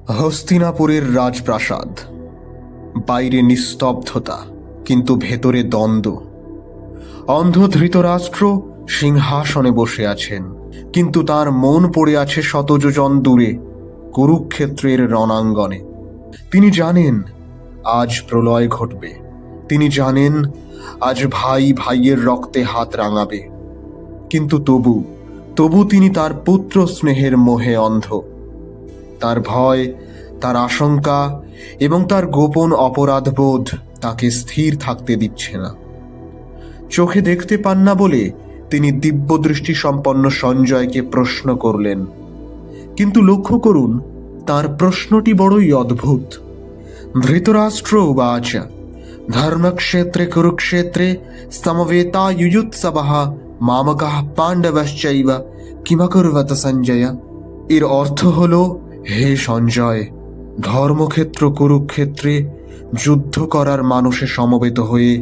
হস্তিনাপুরের রাজপ্রাসাদ। বাইরে নিস্তব্ধতা, কিন্তু ভেতরে দ্বন্দ্ব। অন্ধ ধৃতরাষ্ট্র সিংহাসনে বসে আছেন, কিন্তু তার মন পড়ে আছে শতযোজন দূরে, কুরুক্ষেত্রের রণাঙ্গনে। তিনি জানেন আজ প্রলয় ঘটবে। তিনি জানেন আজ ভাই ভাইয়ের রক্তে হাত রাঙাবে। কিন্তু তবু তিনি তার পুত্র স্নেহের মোহে অন্ধ। তার ভয়, তার আশঙ্কা এবং তার গোপন অপরাধবোধ তাকে স্থির থাকতে দিচ্ছে না। চোখে দেখতে পান না বলে তিনি দিব্যদৃষ্টি সম্পন্ন সঞ্জয়কে প্রশ্ন করলেন। কিন্তু লক্ষ্য করুন, তার প্রশ্নটি বড়ই অদ্ভুত। ধৃতরাষ্ট্র উবাচ ধর্মক্ষেত্রে কুরুক্ষেত্রে সমবেতা যুযুৎসবঃ মামকাঃ পাণ্ডবশ্চৈব কিমকুর্বত সঞ্জয়। এর অর্থ হলো, হে সঞ্জয়, ধর্মক্ষেত্র কুরুক্ষেত্রে যুদ্ধ করার মানসে সমবেত হয়ে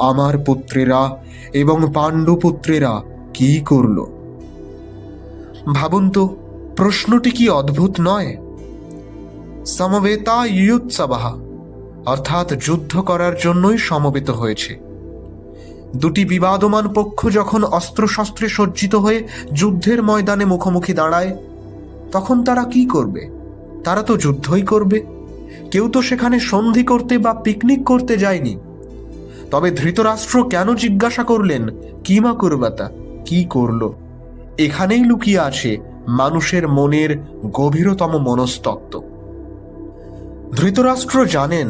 আমার পুত্রেরা এবং পাণ্ডুপুত্রেরা কি করল? ভাবুন তো, প্রশ্নটি কি অদ্ভুত নয়? সমবেতা যুযুৎসবঃ অর্থাৎ যুদ্ধ করার জন্যই সমবেত হয়েছে। দুটি বিবাদমান পক্ষ যখন অস্ত্রশস্ত্রে সজ্জিত হয়ে যুদ্ধের ময়দানে মুখোমুখি দাঁড়ায়, তখন তারা কি করবে? তারা তো যুদ্ধই করবে। কেউ তো সেখানে সন্ধি করতে বা পিকনিক করতে যায়নি। তবে ধৃতরাষ্ট্র কেন জিজ্ঞাসা করলেন কিমা কুর্বাতা, কি করল? এখানেই লুকিয়ে আছে মানুষের মনের গভীরতম মনস্তত্ত্ব। ধৃতরাষ্ট্র জানেন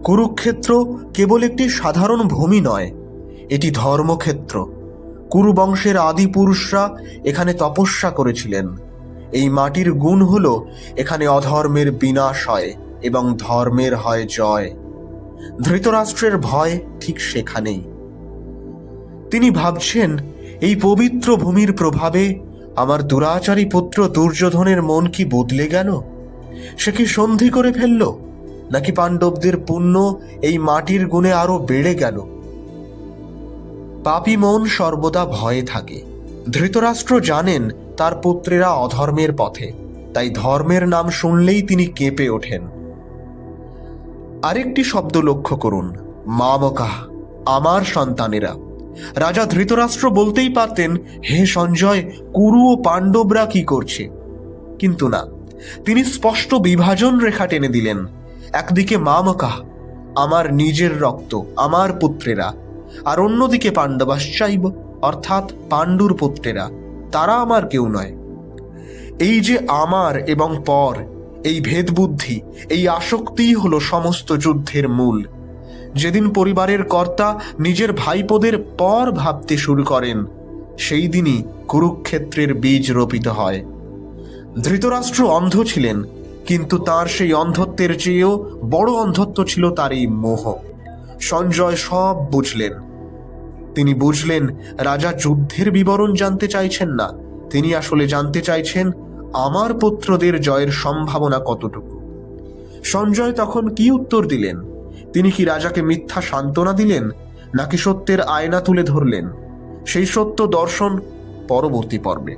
কুরুক্ষেত্র কেবল একটি সাধারণ ভূমি নয়, এটি ধর্মক্ষেত্র। কুরু বংশের আদি পুরুষরা এখানে তপস্যা করেছিলেন। এই মাটির গুণ হল, এখানে অধর্মের বিনাশ হয় এবং ধর্মের হয় জয়। ধৃতরাষ্ট্রের ভয় ঠিক সেখানেই। তিনি ভাবছেন, এই পবিত্র ভূমির প্রভাবে আমার দুরাচারী পুত্র দুর্যোধনের মন কি বদলে গেল? সে কি সন্ধি করে ফেলল, নাকি পাণ্ডবদের পুণ্য এই মাটির গুণে আরো বেড়ে গেল? পাপী মন সর্বদা ভয়ে থাকে। ধৃতরাষ্ট্র জানেন তার পুত্রেরা অধর্মের পথে, তাই ধর্মের নাম শুনলেই তিনি কেঁপে ওঠেন। আরেকটি শব্দ লক্ষ্য করুন, মামকাঃ, আমার সন্তানেরা। রাজা ধৃতরাষ্ট্র বলতেই পারতেন, হে সঞ্জয়, কুরু ও পাণ্ডবরা কি করছে? কিন্তু না, তিনি স্পষ্ট বিভাজন রেখা টেনে দিলেন। একদিকে মামকাঃ, আমার নিজের রক্ত, আমার পুত্রেরা, আর অন্যদিকে পাণ্ডবাশ্চৈব, অর্থাৎ পাণ্ডুর পুত্রেরা, তারা আমার কেউ নয়। এই যে আমার এবং পর, এই ভেদবুদ্ধি, এই আসক্তিই হলো সমস্ত যুদ্ধের মূল। যেদিন পরিবারের কর্তা নিজের ভাইপোদের পর ভাবতে শুরু করেন, সেই দিনই কুরুক্ষেত্রের বীজ রোপিত হয়। ধৃতরাষ্ট্র অন্ধ ছিলেন, কিন্তু তার সেই অন্ধত্বের চেয়েও বড় অন্ধত্ব ছিল তার এই মোহ। সঞ্জয় সব বুঝলেন। তিনি বুঝলেন রাজা যুদ্ধের বিবরণ জানতে চাইছেন না, তিনি আসলে জানতে চাইছেন আমার পুত্রদের জয়ের সম্ভাবনা কতটুকু। সঞ্জয় তখন কি উত্তর দিলেন? তিনি কি রাজাকে মিথ্যা সান্ত্বনা দিলেন, নাকি সত্যের আয়না তুলে ধরলেন? সেই সত্য দর্শন পরবর্তী পর্বে।